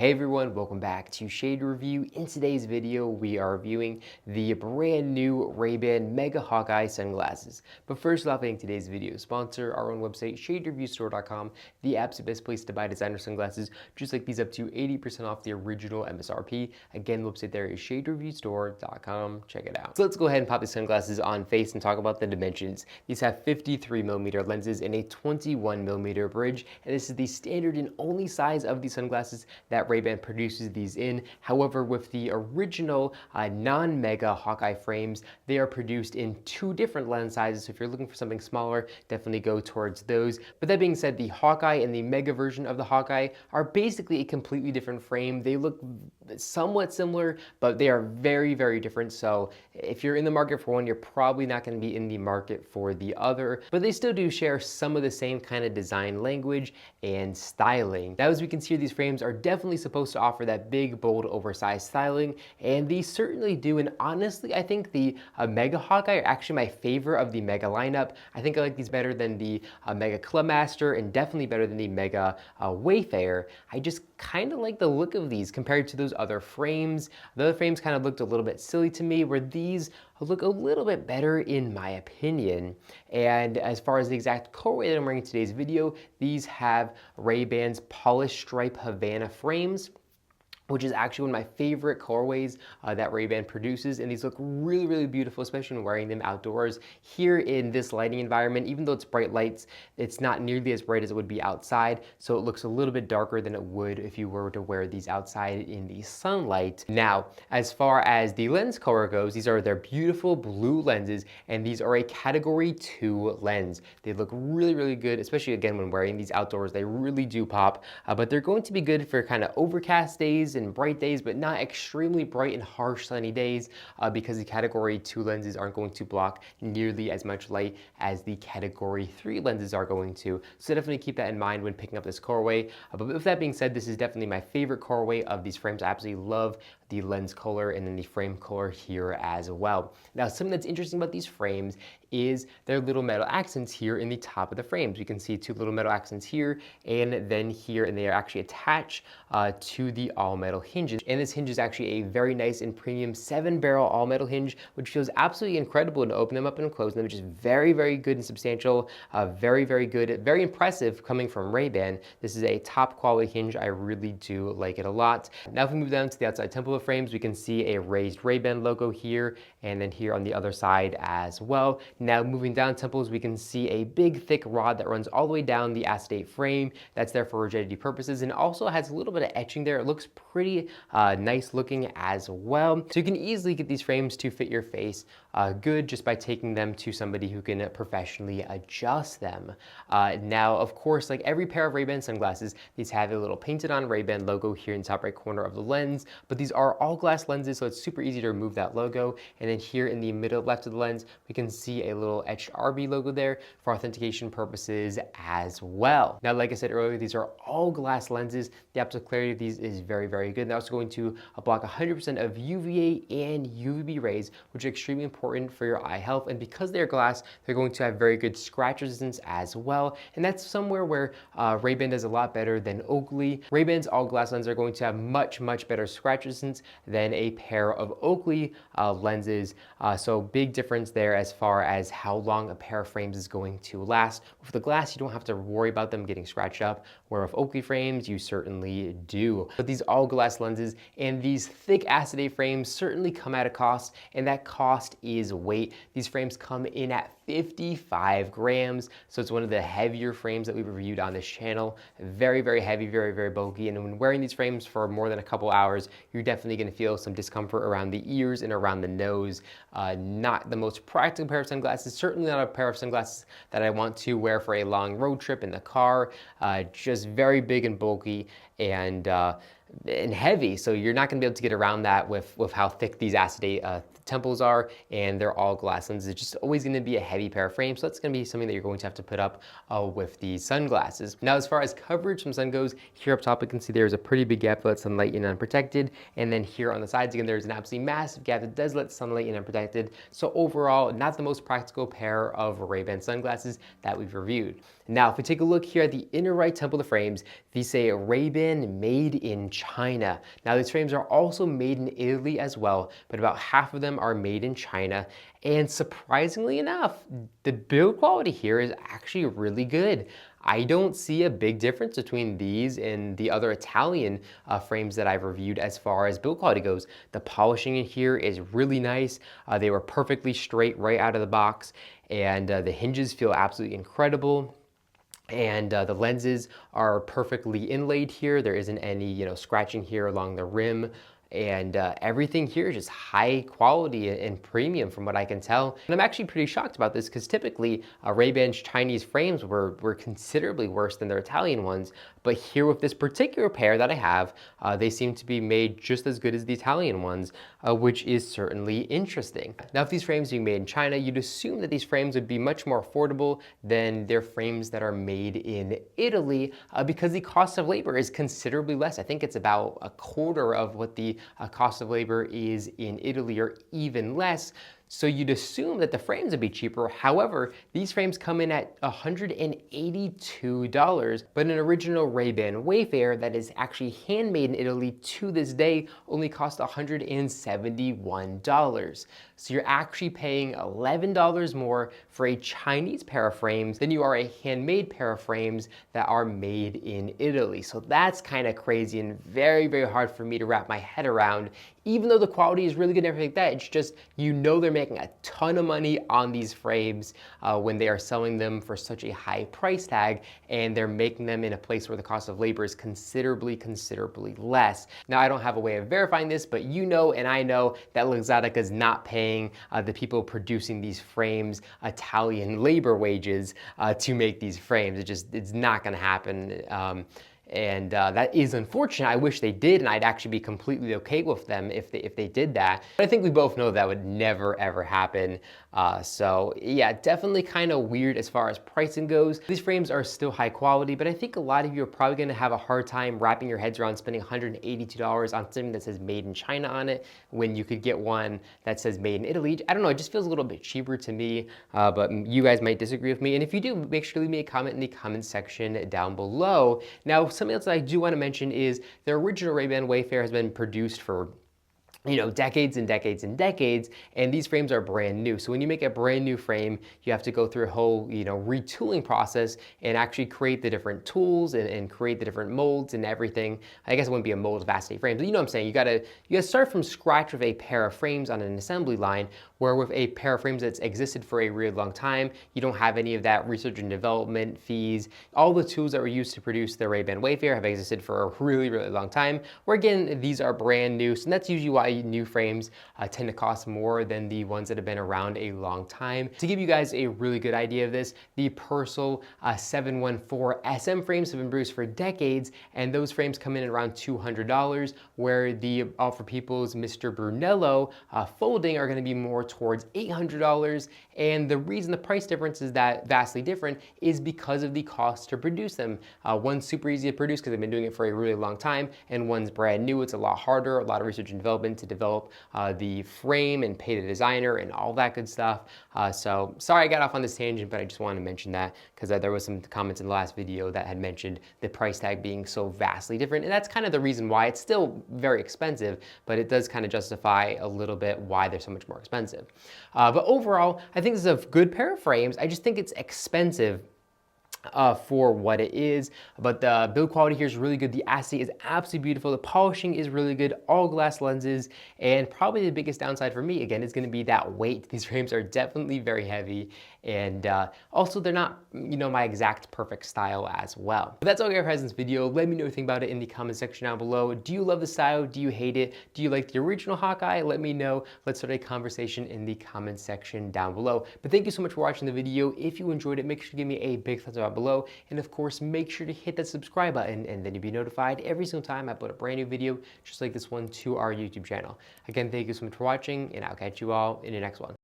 Hey everyone, welcome back to Shade Review. In today's video, we are reviewing the brand new Ray-Ban Mega Hawkeye sunglasses. But first off, in today's video sponsor, our own website, shadereviewstore.com, the absolute best place to buy designer sunglasses, just like these up to 80% off the original MSRP. Again, the website there is shadereviewstore.com. Check it out. So let's go ahead and pop these sunglasses on face and talk about the dimensions. These have 53mm lenses and a 21mm bridge, and this is the standard and only size of these sunglasses that Ray-Ban produces these in. However, with the original non-Mega Hawkeye frames, they are produced in two different lens sizes. So if you're looking for something smaller, definitely go towards those. But that being said, the Hawkeye and the Mega version of the Hawkeye are basically a completely different frame. They look somewhat similar, but they are very, very different. So if you're in the market for one, you're probably not going to be in the market for the other. But they still do share some of the same kind of design language and styling. Now, as we can see, these frames are definitely supposed to offer that big, bold, oversized styling, and these certainly do. And honestly, I think the Mega Hawkeye are actually my favorite of the Mega lineup. I think I like these better than the Mega Clubmaster, and definitely better than the Mega Wayfarer. I just kind of like the look of these compared to those other frames. The other frames kind of looked a little bit silly to me, where these look a little bit better in my opinion. And as far as the exact colorway that I'm wearing in today's video, these have Ray-Ban's polished stripe Havana frames, which is actually one of my favorite colorways that Ray-Ban produces. And these look really, really beautiful, especially when wearing them outdoors. Here in this lighting environment, even though it's bright lights, it's not nearly as bright as it would be outside. So it looks a little bit darker than it would if you were to wear these outside in the sunlight. Now, as far as the lens color goes, these are their beautiful blue lenses, and these are a category 2 lens. They look really, really good, especially again when wearing these outdoors. They really do pop, but they're going to be good for kind of overcast days and bright days, but not extremely bright and harsh sunny days, because the category 2 lenses aren't going to block nearly as much light as the category 3 lenses are going to. So definitely keep that in mind when picking up this colorway. But with that being said, this is definitely my favorite colorway of these frames. I absolutely love the lens color and then the frame color here as well. Now, something that's interesting about these frames is their little metal accents here in the top of the frames. You can see two little metal accents here and then here, and they are actually attached to the all-metal hinges. And this hinge is actually a very nice and premium 7-barrel all-metal hinge, which feels absolutely incredible to open them up and close them, which is very, very good and substantial, very, very good, very impressive coming from Ray-Ban. This is a top quality hinge. I really do like it a lot. Now, if we move down to the outside temple of frames, we can see a raised Ray-Ban logo here, and then here on the other side as well. Now, moving down temples, we can see a big, thick rod that runs all the way down the acetate frame. That's there for rigidity purposes, and also has a little bit of etching there. It looks pretty nice looking as well. So you can easily get these frames to fit your face good just by taking them to somebody who can professionally adjust them. Now, of course, like every pair of Ray-Ban sunglasses, these have a little painted on Ray-Ban logo here in the top right corner of the lens, but these are all glass lenses, so it's super easy to remove that logo. And then here in the middle left of the lens, we can see a little etched RB logo there for authentication purposes as well. Now, like I said earlier, these are all glass lenses. The optical clarity of these is very, very good. They're also going to block 100% of UVA and UVB rays, which are extremely important for your eye health. And because they're glass, they're going to have very good scratch resistance as well. And that's somewhere where Ray-Ban does a lot better than Oakley. Ray-Ban's all glass lenses are going to have much, much better scratch resistance than a pair of Oakley lenses. So big difference there as far as how long a pair of frames is going to last. With the glass, you don't have to worry about them getting scratched up, where with Oakley frames, you certainly do. But these all glass lenses and these thick acetate frames certainly come at a cost, and that cost is weight. These frames come in at 55 grams, so it's one of the heavier frames that we've reviewed on this channel. Very, very heavy, very, very bulky, and when wearing these frames for more than a couple hours, you're definitely going to feel some discomfort around the ears and around the nose. Not the most practical pair of sunglasses, certainly not a pair of sunglasses that I want to wear for a long road trip in the car. Just very big and bulky and heavy, so you're not going to be able to get around that with how thick these acetate temples are, and they're all glass lenses. It's just always going to be a heavy pair of frames, so that's going to be something that you're going to have to put up with these sunglasses. Now, as far as coverage from sun goes, here up top we can see there's a pretty big gap that lets sunlight in unprotected, and then here on the sides again there's an absolutely massive gap that does let sunlight in unprotected. So overall, not the most practical pair of Ray-Ban sunglasses that we've reviewed. Now, if we take a look here at the inner right temple of the frames, these say Ray-Ban Ray-Ban made in China. Now these frames are also made in Italy as well, but about half of them are made in China. And surprisingly enough, the build quality here is actually really good. I don't see a big difference between these and the other Italian frames that I've reviewed as far as build quality goes. The polishing in here is really nice. They were perfectly straight right out of the box, and the hinges feel absolutely incredible. And the lenses are perfectly inlaid here. There isn't any, scratching here along the rim. And everything here is just high quality and premium from what I can tell. And I'm actually pretty shocked about this because typically Ray-Ban's Chinese frames were considerably worse than their Italian ones. But here with this particular pair that I have, they seem to be made just as good as the Italian ones, which is certainly interesting. Now, if these frames being made in China, you'd assume that these frames would be much more affordable than their frames that are made in Italy because the cost of labor is considerably less. I think it's about a quarter of what the cost of labor is in Italy, or even less. So you'd assume that the frames would be cheaper. However, these frames come in at $182, but an original Ray-Ban Wayfarer that is actually handmade in Italy to this day only costs $171. So you're actually paying $11 more for a Chinese pair of frames than you are a handmade pair of frames that are made in Italy. So that's kind of crazy and very, very hard for me to wrap my head around. Even though the quality is really good and everything like that, it's just, they're making a ton of money on these frames when they are selling them for such a high price tag, and they're making them in a place where the cost of labor is considerably less. Now, I don't have a way of verifying this, but and I know that Luxottica is not paying the people producing these frames Italian labor wages to make these frames. It's not going to happen. And that is unfortunate. I wish they did, and I'd actually be completely okay with them if they did that. But I think we both know that would never ever happen. So yeah, definitely kind of weird as far as pricing goes. These frames are still high quality, but I think a lot of you are probably going to have a hard time wrapping your heads around spending $182 on something that says made in China on it when you could get one that says made in Italy. I don't know, it just feels a little bit cheaper to me, but you guys might disagree with me. And if you do, make sure to leave me a comment in the comment section down below. Now, something else that I do want to mention is the original Ray-Ban Wayfarer has been produced for decades and decades and decades, and these frames are brand new. So when you make a brand new frame, you have to go through a whole, retooling process and actually create the different tools and create the different molds and everything. I guess it wouldn't be a mold of acetate frames, but you know what I'm saying. You gotta start from scratch with a pair of frames on an assembly line, where with a pair of frames that's existed for a really long time, you don't have any of that research and development fees. All the tools that were used to produce the Ray-Ban Wayfarer have existed for a really long time, where again, these are brand new. So that's usually why new frames tend to cost more than the ones that have been around a long time. To give you guys a really good idea of this, the Purcell 714 SM frames have been produced for decades, and those frames come in at around $200, where the All for People's Mr. Brunello folding are going to be more towards $800. And the reason the price difference is that vastly different is because of the cost to produce them. One's super easy to produce because they've been doing it for a really long time, and one's brand new. It's a lot harder, a lot of research and development to develop the frame and pay the designer and all that good stuff. So sorry I got off on this tangent, but I just wanted to mention that because there was some comments in the last video that had mentioned the price tag being so vastly different, and that's kind of the reason why it's still very expensive, but it does kind of justify a little bit why they're so much more expensive. But overall, I think this is a good pair of frames. I just think it's expensive for what it is, but the build quality here is really good. The acetate is absolutely beautiful. The polishing is really good, all glass lenses, and probably the biggest downside for me, again, is going to be that weight. These frames are definitely very heavy, and also they're not, my exact perfect style as well. But that's all I got for this video. Let me know what you think about it in the comment section down below. Do you love the style? Do you hate it? Do you like the original Hawkeye? Let me know. Let's start a conversation in the comment section down below. But thank you so much for watching the video. If you enjoyed it, make sure to give me a big thumbs up below, and of course make sure to hit that subscribe button, and then you'll be notified every single time I upload a brand new video just like this one to our YouTube channel. Again, thank you so much for watching, and I'll catch you all in the next one.